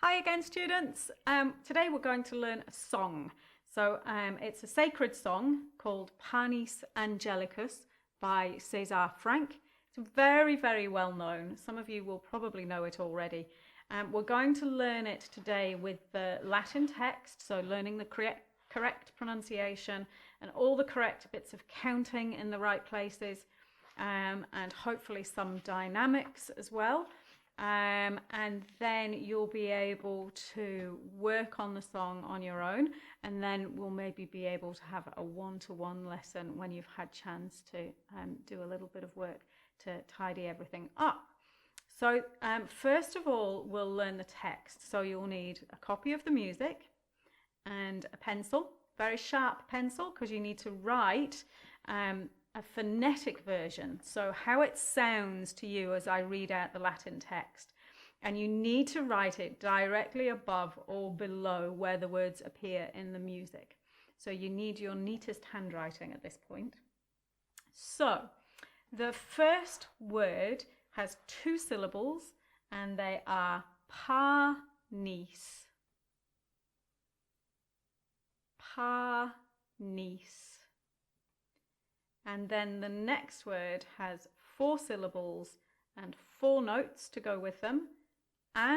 Hi again, students. Today we're going to learn a song. So it's a sacred song called Panis Angelicus by César Franck. It's very, very well known. Some of you will probably know it already. We're going to learn it today with the Latin text, so learning the correct pronunciation and all the correct bits of counting in the right places, and hopefully some dynamics as well. And then you'll be able to work on the song on your own, and then we'll maybe be able to have a one-to-one lesson when you've had chance to do a little bit of work to tidy everything up. So first of all, we'll learn the text. So you'll need a copy of the music and a pencil, very sharp pencil, because you need to write a phonetic version, so how it sounds to you as I read out the Latin text. And you need to write it directly above or below where the words appear in the music. So you need your neatest handwriting at this point. So the first word has two syllables and they are panis. Panis. And then the next word has four syllables and four notes to go with them. Angelicus.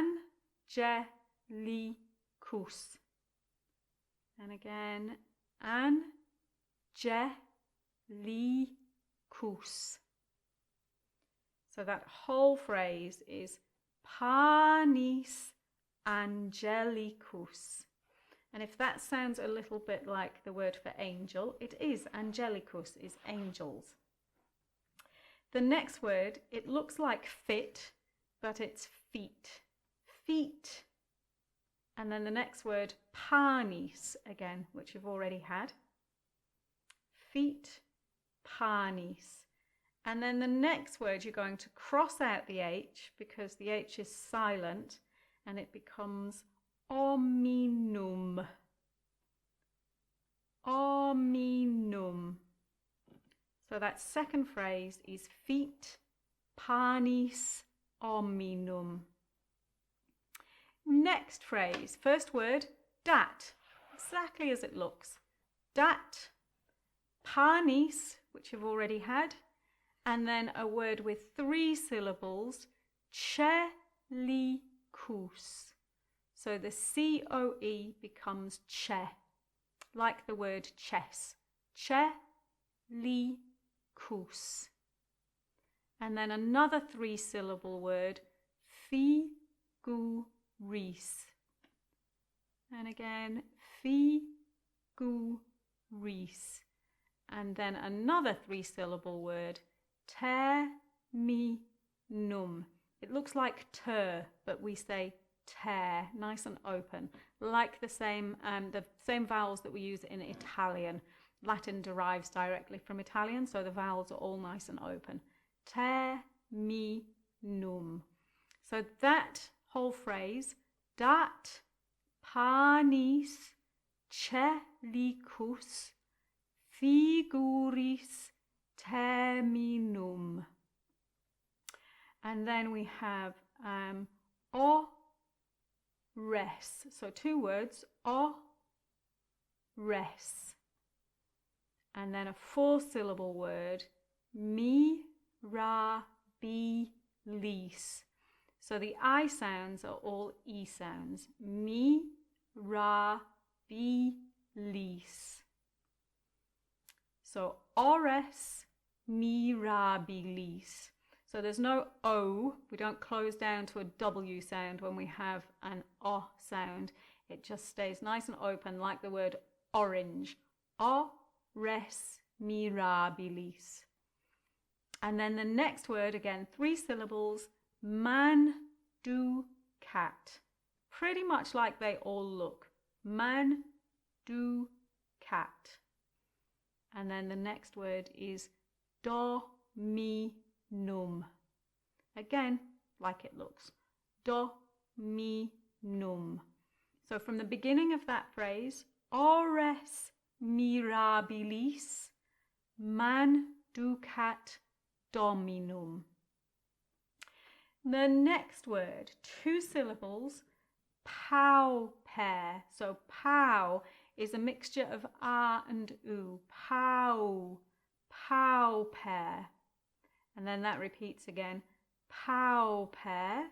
And again, Angelicus. So that whole phrase is Panis Angelicus. And if that sounds a little bit like the word for angel, it is. Angelicus is angels. The next word, it looks like fit, but it's feet. Feet. And then the next word, panis, again, which you've already had. Feet, panis. And then the next word, you're going to cross out the H because the H is silent, and it becomes ominum. Ominum. So that second phrase is feet, panis, ominum. Next phrase, first word, dat, exactly as it looks. Dat, panis, which you've already had, and then a word with three syllables, chelicus. So the C-O-E becomes che, like the word chess. Chelicus. And then another three-syllable word, figuris. And again, figuris. And then another three-syllable word, terminum. It looks like ter, but we say tear, nice and open, like the same vowels that we use in Italian. Latin derives directly from Italian, so the vowels are all nice and open. Terminum. So that whole phrase, dat, panis, chelicus, figuris, terminum. And then we have res. So two words, res. And then a four-syllable word, mirabilis. So the I sounds are all E sounds. Mirabilis. So ores mirabilis. So there's no O, we don't close down to a W sound when we have an O sound. It just stays nice and open like the word orange. Ores mirabilis. And then the next word, again, three syllables, manducat. Pretty much like they all look. Manducat. And then the next word is dominum. Again, like it looks. Dominum. So from the beginning of that phrase, ores mirabilis, manducat dominum. The next word, two syllables, pow pair. So pow is a mixture of R and U. Pow, pow pair. And then that repeats again. Pow pair.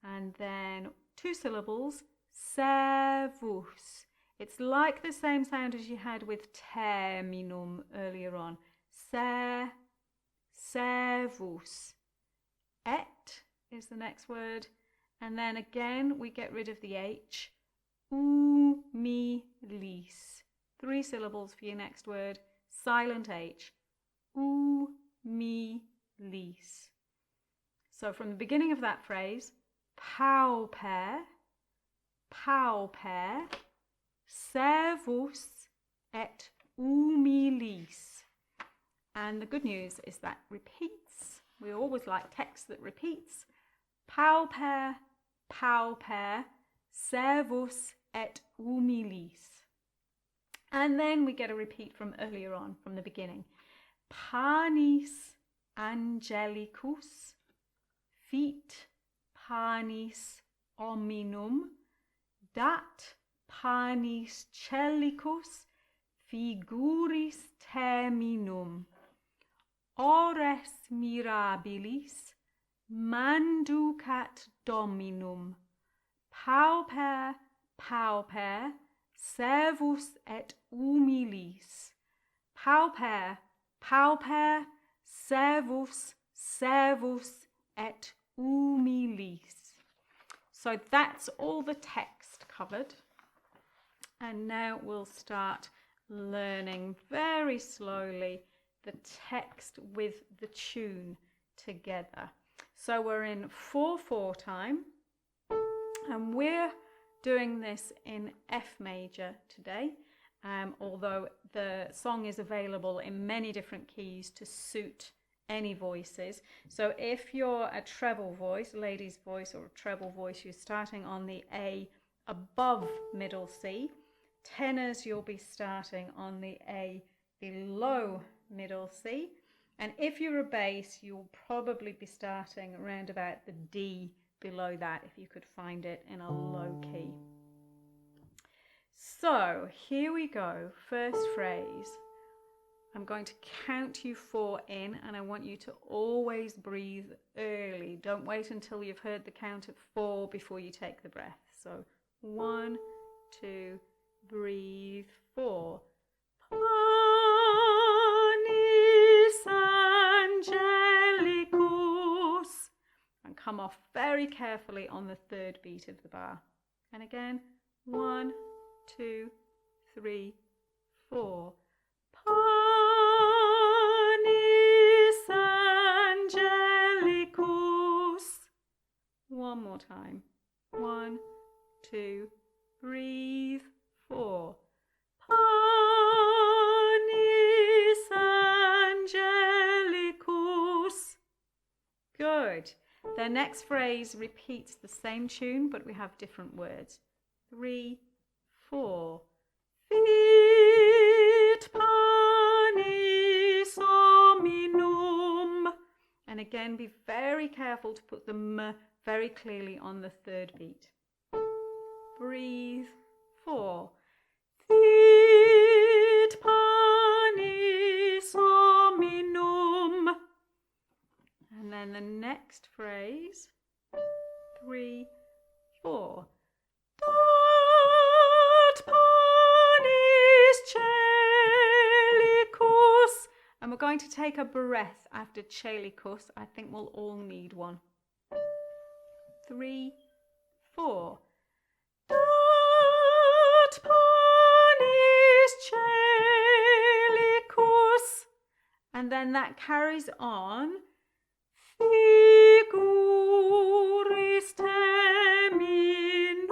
And then 2 syllables. Servus. It's like the same sound as you had with terminum earlier on. Servus. Et is the next word. And then again, we get rid of the H. Umilis. 3 syllables for your next word. Silent H. Umilis. So from the beginning of that phrase, pow pair, servus et umilis. And the good news is that repeats. We always like text that repeats. Pow pair, servus et humilis. And then we get a repeat from earlier on, from the beginning. Panis Angelicus, fit panis hominum, dat Panis Angelicus figuris terminum, ores mirabilis manducat dominum, pauper, servus et humilis. Pauper, servus et humilis. So that's all the text covered. And now we'll start learning very slowly the text with the tune together. So we're in 4/4 time, and we're doing this in F major today, although the song is available in many different keys to suit any voices. So if you're a treble voice, lady's voice or a treble voice, you're starting on the A above middle C. Tenors, you'll be starting on the A below middle C. And if you're a bass, you'll probably be starting around about the D below that, if you could find it in a low key. So here we go. First phrase. I'm going to count you 4 in, and I want you to always breathe early. Don't wait until you've heard the count of 4 before you take the breath. So 1, 2, breathe 4. Panis Angelicus. And come off very carefully on the 3rd beat of the bar. And again, 1, 2, 3, 4. Panis Angelicus. One more time. 1, 2, breathe 4. Panis Angelicus. Good. The next phrase repeats the same tune, but we have different words. 3, 4. Fit panis hominum. And again, be very careful to put the M very clearly on the 3rd beat. Breathe 4. Fit panis hominum. And then the next phrase, 3, 4. Dat Panis Angelicus. And we're going to take a breath after Angelicus. I think we'll all need one. 3, 4. Dat Panis Angelicus. And then that carries on. Figuris terminum.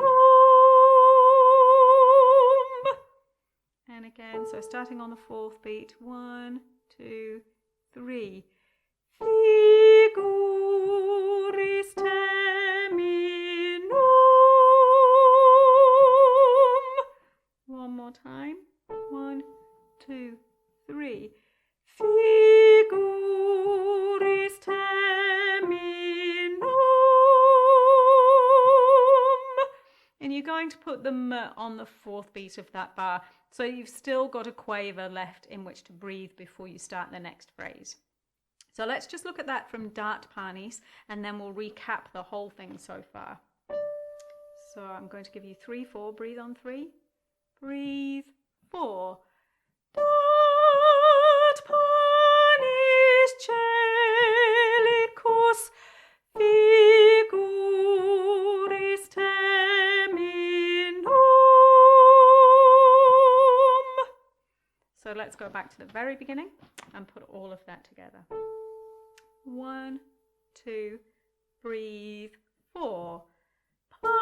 And again, so starting on the 4th beat. 1, 2, 3. Figuris terminum. One more time. 1, 2, 3. Figuris terminum. and you're going to put the m on the fourth beat of that bar. So you've still got a quaver left in which to breathe before you start the next phrase. So let's just look at that from Dart Panis, and then we'll recap the whole thing so far. So I'm going to give you 3, 4, breathe on 3, breathe 4. Dat Panis Angelicus figuris terminum. So let's go back to the very beginning and put all of that together. 1, 2, breathe 4. Panis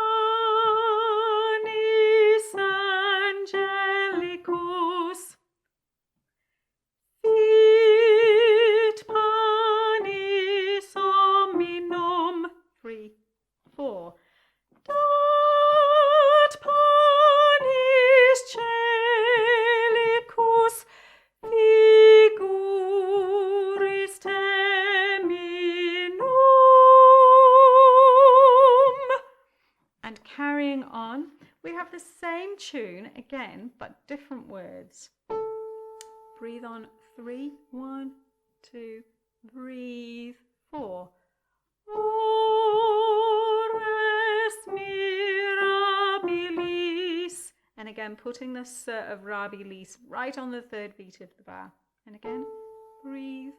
Angelicus fit panis hominum. 3, 4. Dat Panis Angelicus figuris terminum. And carrying on, we have the same tune again, but different words. Breathe on 3, 1, 2, breathe 4. Ores mirabilis. And again, putting the s of rabilis right on the third beat of the bar. And again, breathe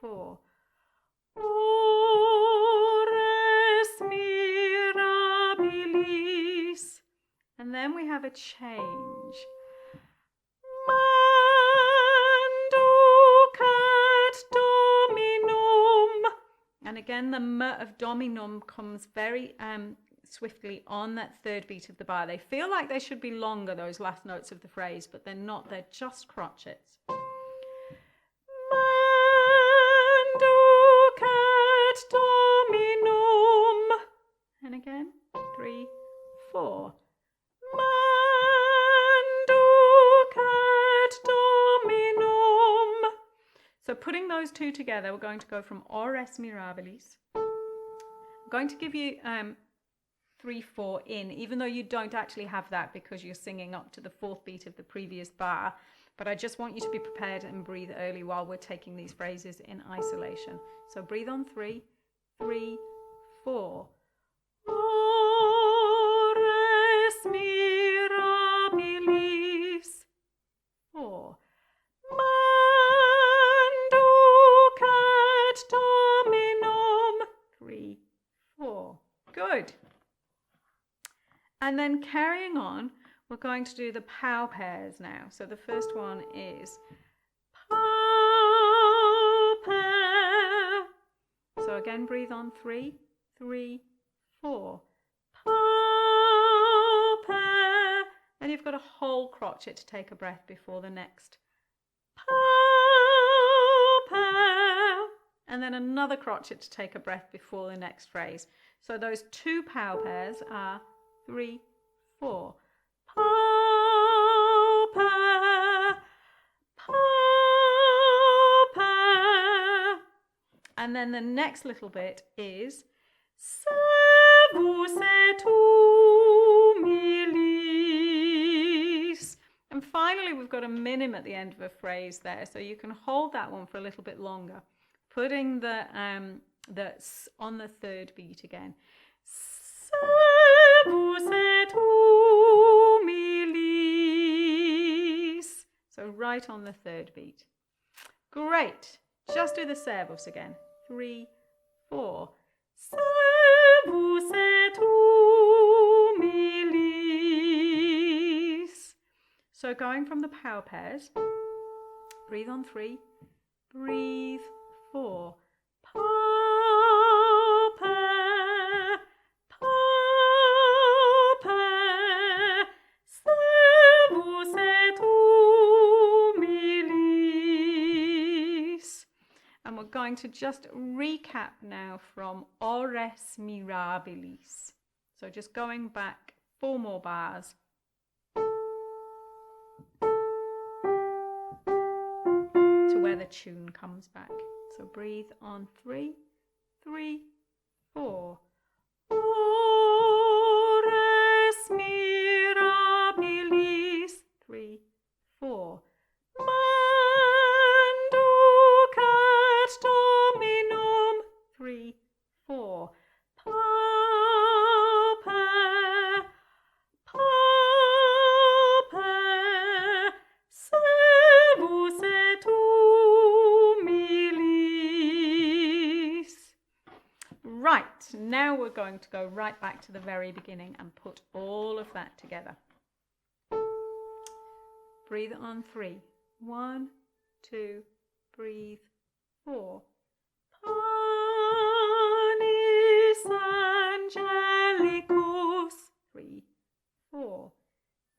4. Ores mirabilis. And then we have a change. Manducat dominum. And again, the m of dominum comes very swiftly on that third beat of the bar. They feel like they should be longer, those last notes of the phrase, but they're not. They're just crotchets. Manducat dominum. And again, 3, 4. Manducat dominum. So putting those two together, we're going to go from ores mirabilis. I'm going to give you 3, 4 in, even though you don't actually have that because you're singing up to the fourth beat of the previous bar. But I just want you to be prepared and breathe early while we're taking these phrases in isolation. So breathe on 3, 3, 4. Ores mirabilis. 4. Manducat dominum. 3, 4. Good. And then carrying on, we're going to do the pow pairs now. So the first one is pow pair. So again, breathe on 3, 3, 4. Pow pair. And you've got a whole crotchet to take a breath before the next. Pow pair. And then another crotchet to take a breath before the next phrase. So those 2 pow pairs are 3, 4. Pow pair, pow pair. And then the next little bit is servus et humilis. And finally, we've got a minim at the end of a phrase there, so you can hold that one for a little bit longer, putting the s on the third beat again. Servus et humilis. So right on the third beat. Great. Just do the servus again. 3, 4. Servus et humilis. So going from the pow pairs, breathe on 3, breathe 4. Pow pair, pow pair, servus et humilis. And we're going to just recap now from ores mirabilis. So just going back 4 more bars. To where the tune comes back. So breathe on 3, 3, 4. Ores mirabilis. Now we're going to go right back to the very beginning and put all of that together. Breathe on 3. 1, 2, breathe 4. Panis Angelicus. 3, 4.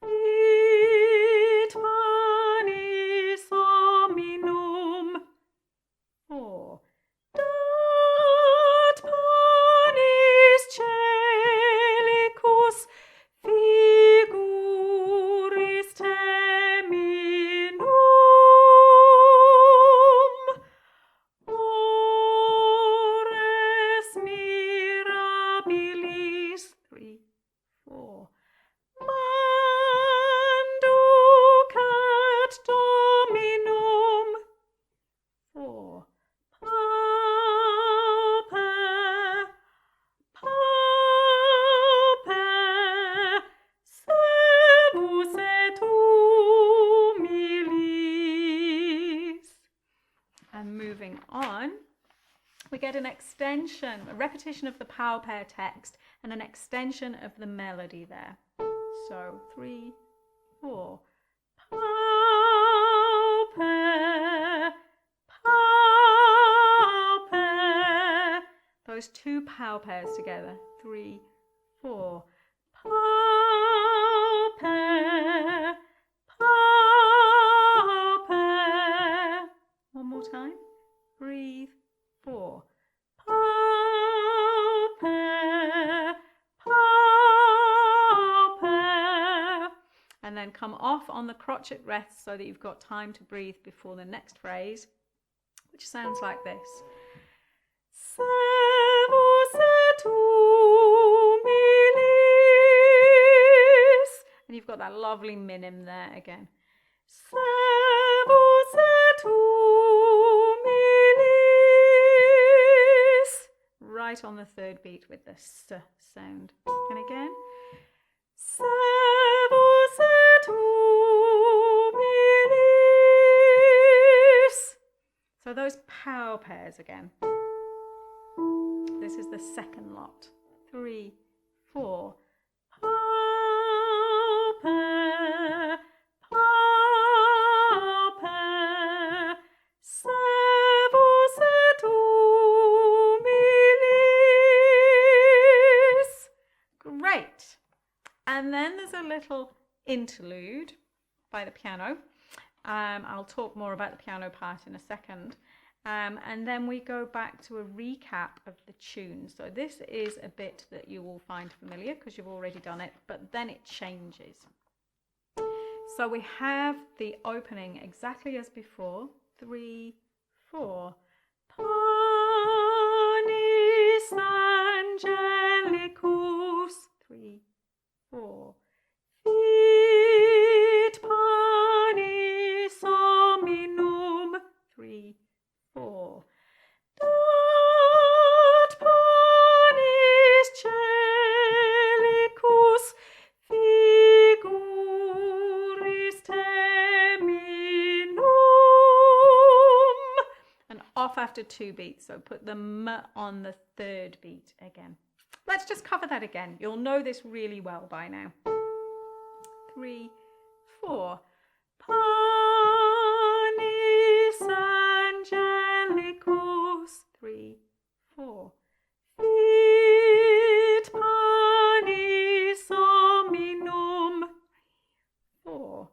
Fit panis hominum. 4. Dat panis celicus figuris terminum. Ores mirabilis. 3, 4. Manducat Dominum. 4. Pauper, pauper, servus et humilis. And moving on, we get an extension, a repetition of the pauper text and an extension of the melody there. So 3, 4. Pauper, pauper. Those two paupers together. 3, 4. Pauper, pauper. One more time. Breathe. 4. Pauper, pauper. And then come off on the crotchet rest so that you've got time to breathe before the next phrase, which sounds like this. Servus et humilis. And you've got that lovely minim there again. Servus et humilis. Right on the third beat with the S sound. And again. Servus et humilis. So those power pairs again. This is the second lot. 3, 4. Pauper, pauper, servus et humilis. Great. And then there's a little interlude by the piano. I'll talk more about the piano part in a second. And then we go back to a recap of the tune. So this is a bit that you will find familiar because you've already done it, but then it changes. So we have the opening exactly as before. 3, 4. Panis Angelicus. 3, 4. Fit panis hominum. 3, 4. Dat panis celicus figuris terminum. And off after 2 beats, so put the M on the third beat again. Let's just cover that again. You'll know this really well by now. 3, 4. Panis Angelicus. 3, 4. Fit panis hominum. 4.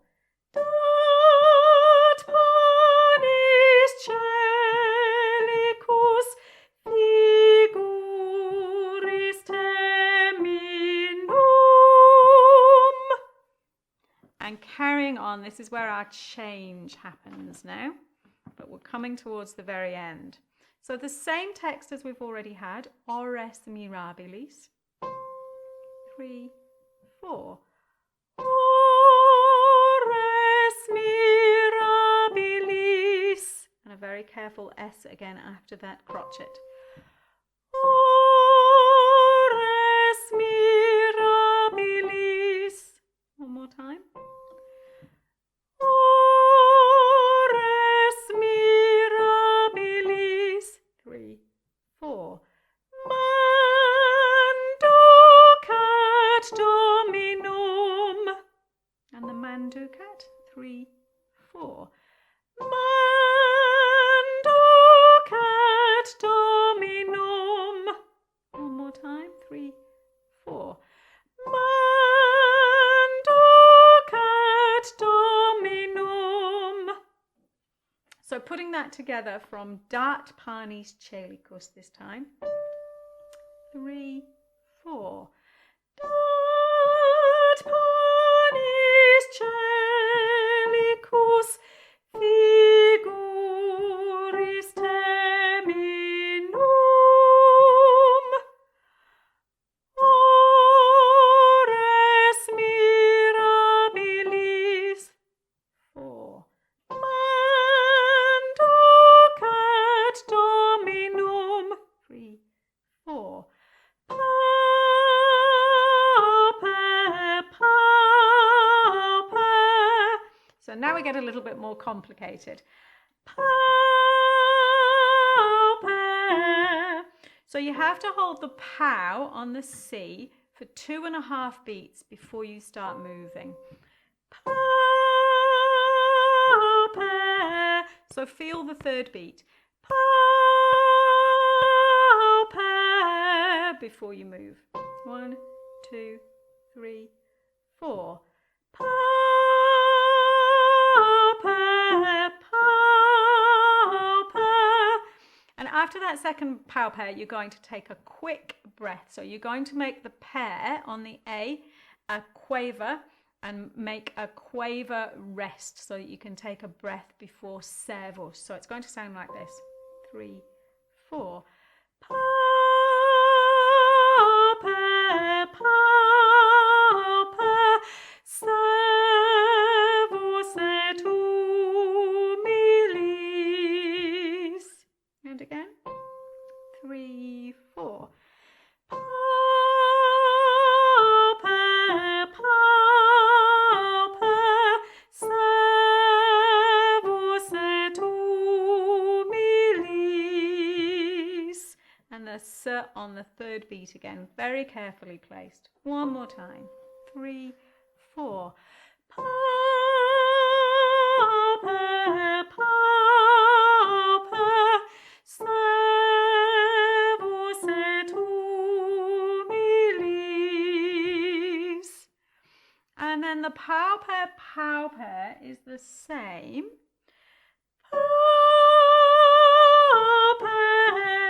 Dat panis celicus figuris terminum. And carrying on, this is where our change happens now, but we're coming towards the very end. So the same text as we've already had, ores mirabilis. 3, 4. Ores mirabilis. And a very careful S again after that crotchet. Ores mirabilis. One more time. Ores mirabilis. 3, 4. Manducat Dominum. 4. Pauper, 3, 4. Manducat Dominum. One more time. 3, 4. Manducat Dominum. So putting that together from Dat Panis Angelicus this time. 3, 4. Dat Panis Angelicus figuris terminum. Ores mirabilis. 4. Manducat Dominum. 3, 4. So now we get a little bit more complicated. So you have to hold the pow on the C for 2.5 beats before you start moving. So feel the third beat. Before you move. 1, 2, 3, 4. And after that second pow pair, you're going to take a quick breath. So you're going to make the pair on the A a quaver and make a quaver rest so that you can take a breath before servus. So it's going to sound like this. 3, 4. Servus et humilis. And again. 3, 4. Servus et humilis. And the S on the third beat again, very carefully placed. One more time. 3, 4. Servus et humilis. And then the pow pair is the same.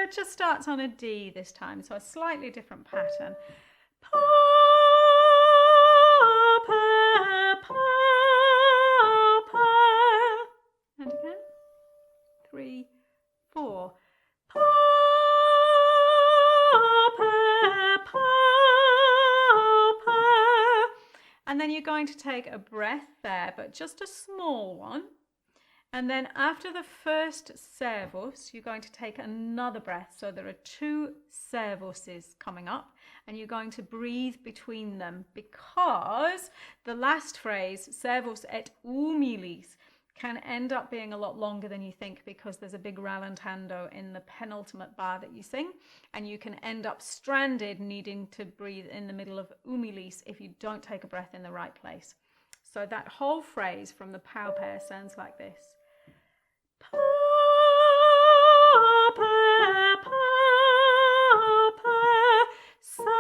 It just starts on a D this time, so a slightly different pattern. And again. 3, 4. And then you're going to take a breath there, but just a small one. And then after the first servus, you're going to take another breath. So there are 2 servuses coming up, and you're going to breathe between them, because the last phrase, servus et humilis, can end up being a lot longer than you think, because there's a big rallentando in the penultimate bar that you sing, and you can end up stranded needing to breathe in the middle of humilis if you don't take a breath in the right place. So that whole phrase from the pow pair sounds like this. Servus,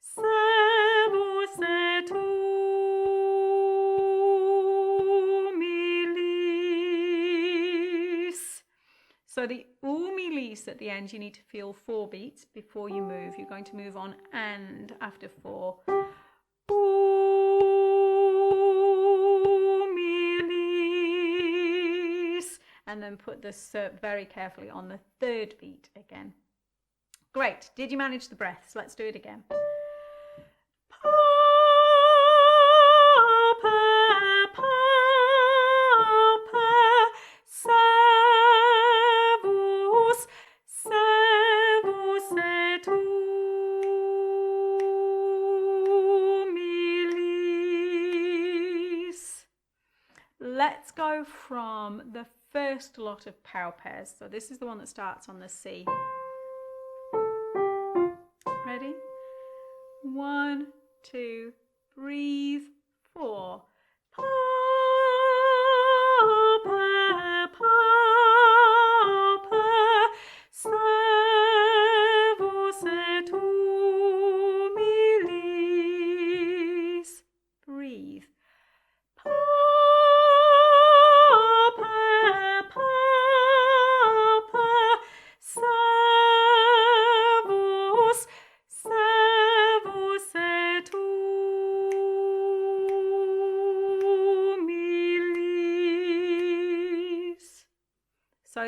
servus et humilis. So the humilis at the end, you need to feel 4 beats before you move. You're going to move on and after 4. And then put the cert very carefully on the third beat again. Great. Did you manage the breaths? Let's do it again. Servus, servus et humilis. Let's go from the first lot of pow pairs. So this is the one that starts on the C. Ready? 1, 2, breathe, 4.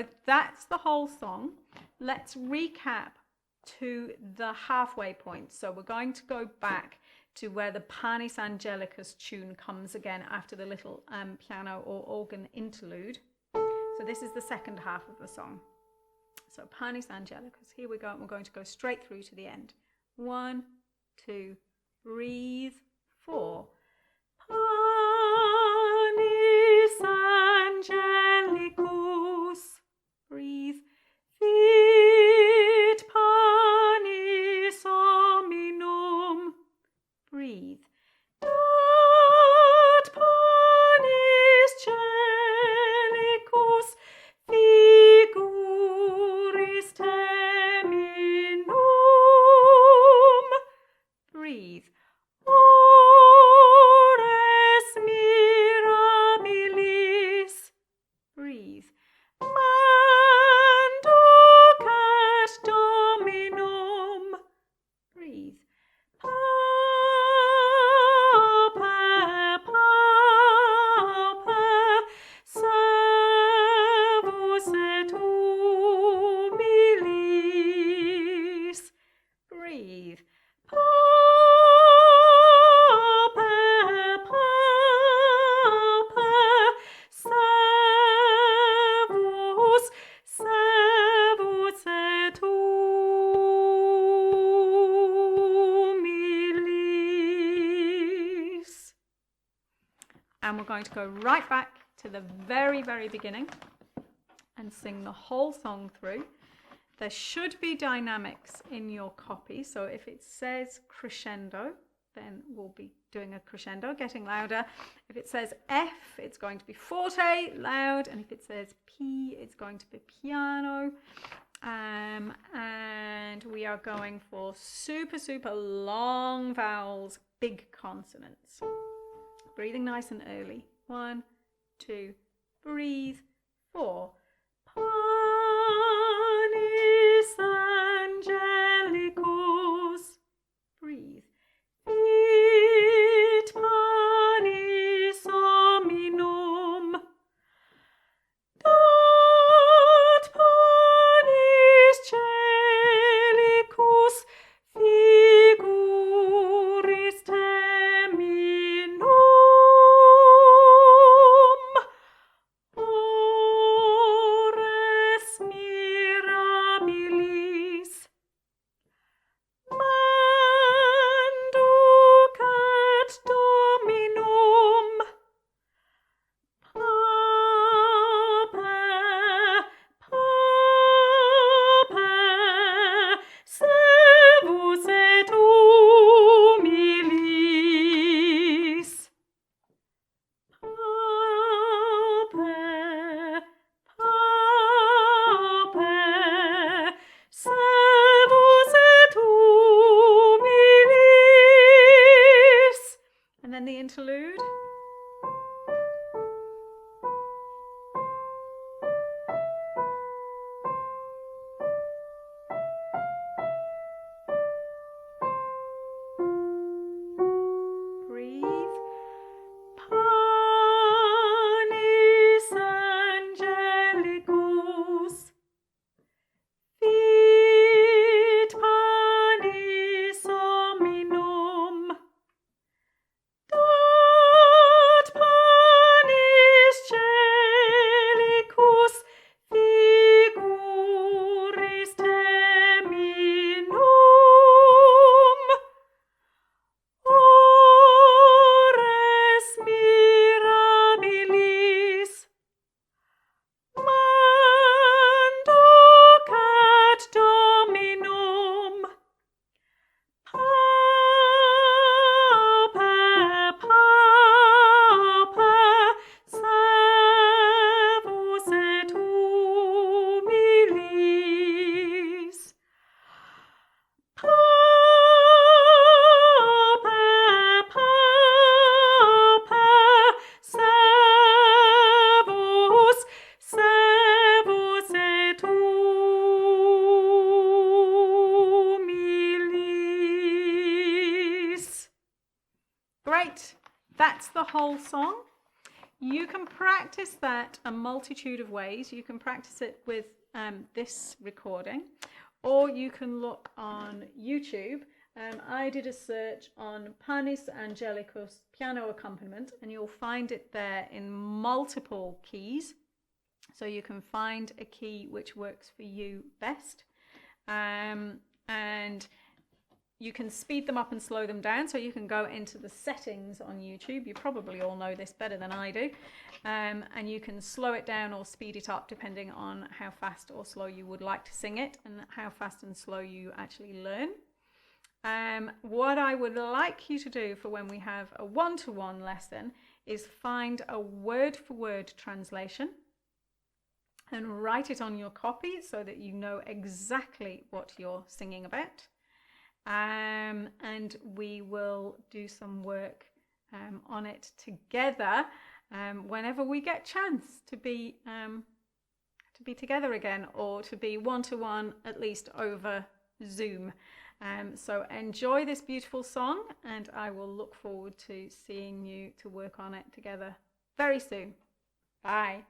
So that's the whole song. Let's recap to the halfway point. So we're going to go back to where the Panis Angelicus tune comes again after the little piano or organ interlude. So this is the second half of the song. So Panis Angelicus, here we go, and we're going to go straight through to the end. 1, 2, breathe, 4. Panis Angelicus, breathe, fit panis hominum, breathe, dat panis celicus figuris terminum, breathe, ores mirabilis, breathe, manducat dominum, breathe, pauper, pauper, servus et humilis, breathe, pauper, pauper, servus, servus et humilis. And we're going to go right back to the very, very beginning and sing the whole song through. There should be dynamics in your copy. So if it says crescendo, then we'll be doing a crescendo, getting louder. If it says F, it's going to be forte, loud. And if it says P, it's going to be piano. And we are going for super, super long vowels, big consonants. Breathing nice and early. 1, 2, breathe, 4. Panis Angelicus, breathe, fit panis hominum, dat panis celicus figuris terminum, ores mirabilis, manducat dominum, pauper, pauper, servus et humilis, pauper, pauper, servus et humilis. And then the interlude. Breathe. Panis Angelicus, fit panis hominum, dat panis celicus figuris terminum, ores mirabilis, manducat dominum, pauper, pauper, servus et humilis, pauper, pauper, servus, servus et humilis. Great. That's the whole song. You can practice that a multitude of ways. You can practice it with this recording, or you can look on YouTube. I did a search on Panis Angelicus piano accompaniment, and you'll find it there in multiple keys. So you can find a key which works for you best. And you can speed them up and slow them down. So you can go into the settings on YouTube. You probably all know this better than I do. And you can slow it down or speed it up depending on how fast or slow you would like to sing it and how fast and slow you actually learn. What I would like you to do for when we have a one-to-one lesson is find a word-for-word translation and write it on your copy so that you know exactly what you're singing about. And we will do some work on it together whenever we get chance to be together again, or to be one-to-one, at least over Zoom. So enjoy this beautiful song, and I will look forward to seeing you to work on it together very soon. Bye.